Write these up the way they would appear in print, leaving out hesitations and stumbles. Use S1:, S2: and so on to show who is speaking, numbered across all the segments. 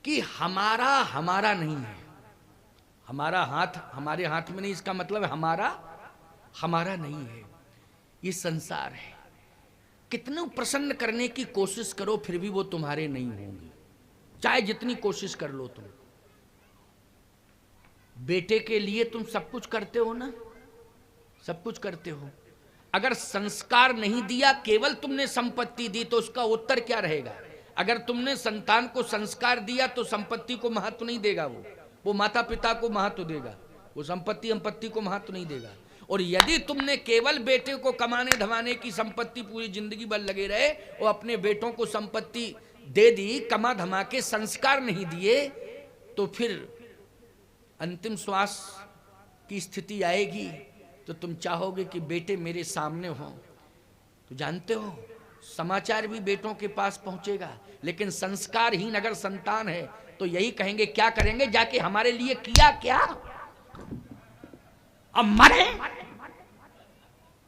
S1: कि हमारा हमारा नहीं है। हमारा हाथ हमारे हाथ में नहीं, इसका मतलब है हमारा हमारा नहीं है, ये संसार है। कितने प्रसन्न करने की कोशिश करो फिर भी वो तुम्हारे नहीं होंगे, चाहे जितनी कोशिश कर लो तुम। बेटे के लिए तुम सब कुछ करते हो ना, सब कुछ करते हो। अगर संस्कार नहीं दिया, केवल तुमने संपत्ति दी, तो उसका उत्तर क्या रहेगा? अगर तुमने संतान को संस्कार दिया तो संपत्ति को महत्व नहीं देगा, वो माता पिता को महत्व देगा, वो संपत्ति को महत्व नहीं देगा। और यदि तुमने केवल बेटे को कमाने धमाने की संपत्ति पूरी जिंदगी भर लगे रहे और अपने बेटों को संपत्ति दे दी, कमा धमा के, संस्कार नहीं दिए, तो फिर अंतिम श्वास की स्थिति आएगी तो तुम चाहोगे कि बेटे मेरे सामने हो। तो जानते हो समाचार भी बेटों के पास पहुंचेगा, लेकिन संस्कारहीन अगर संतान है तो यही कहेंगे, क्या करेंगे जाके, हमारे लिए किया क्या, अब मरे,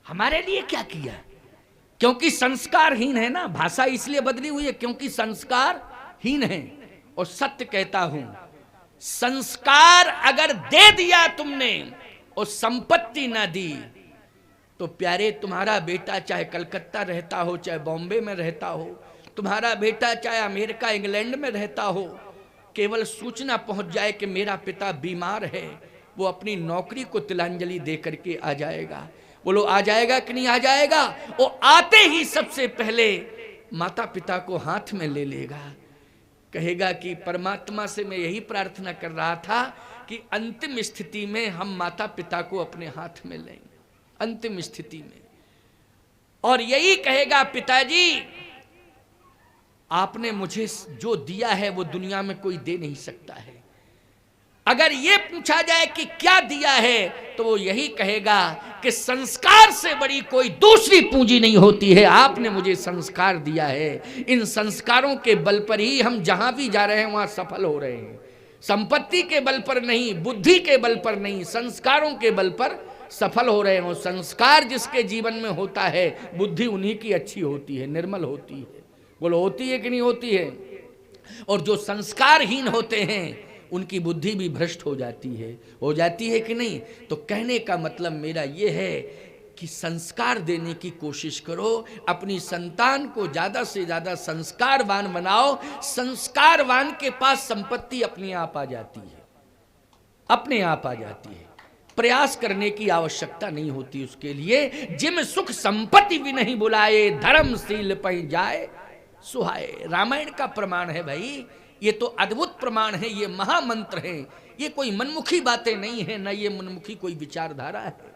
S1: हमारे लिए क्या किया। क्योंकि संस्कारहीन है ना, भाषा इसलिए बदली हुई है क्योंकि संस्कारहीन है। और सत्य कहता हूं, संस्कार अगर दे दिया तुमने और संपत्ति ना दी, तो प्यारे तुम्हारा बेटा चाहे कलकत्ता रहता हो, चाहे बॉम्बे में रहता हो, तुम्हारा बेटा चाहे अमेरिका इंग्लैंड में रहता हो, केवल सूचना पहुंच जाए कि मेरा पिता बीमार है, वो अपनी नौकरी को तिलांजलि दे करके आ जाएगा। बोलो आ जाएगा कि नहीं आ जाएगा? वो आते ही सबसे पहले माता पिता को हाथ में ले लेगा, कहेगा कि परमात्मा से मैं यही प्रार्थना कर रहा था कि अंतिम स्थिति में हम माता पिता को अपने हाथ में लें, अंतिम स्थिति में। और यही कहेगा, पिताजी आपने मुझे जो दिया है वो दुनिया में कोई दे नहीं सकता है। अगर ये पूछा जाए कि क्या दिया है, तो वो यही कहेगा कि संस्कार से बड़ी कोई दूसरी पूंजी नहीं होती है, आपने मुझे संस्कार दिया है। इन संस्कारों के बल पर ही हम जहां भी जा रहे हैं वहां सफल हो रहे हैं। संपत्ति के बल पर नहीं, बुद्धि के बल पर नहीं, संस्कारों के बल पर सफल हो रहे हो। संस्कार जिसके जीवन में होता है, बुद्धि उन्हीं की अच्छी होती है, निर्मल होती है। बोलो होती है कि नहीं होती है? और जो संस्कारहीन होते हैं उनकी बुद्धि भी भ्रष्ट हो जाती है कि नहीं? तो कहने का मतलब मेरा ये है कि संस्कार देने की कोशिश करो, अपनी संतान को ज्यादा से ज्यादा संस्कारवान बनाओ। संस्कारवान के पास संपत्ति अपने आप आ जाती है, अपने आप आ जाती है, प्रयास करने की आवश्यकता नहीं होती उसके लिए। जिम सुख संपत्ति भी नहीं बुलाए, धर्मशील पै जाए सुहाए। रामायण का प्रमाण है भाई, ये तो अद्भुत प्रमाण है, ये महामंत्र है। ये कोई मनमुखी बातें नहीं है, ना ये मनमुखी कोई विचारधारा है।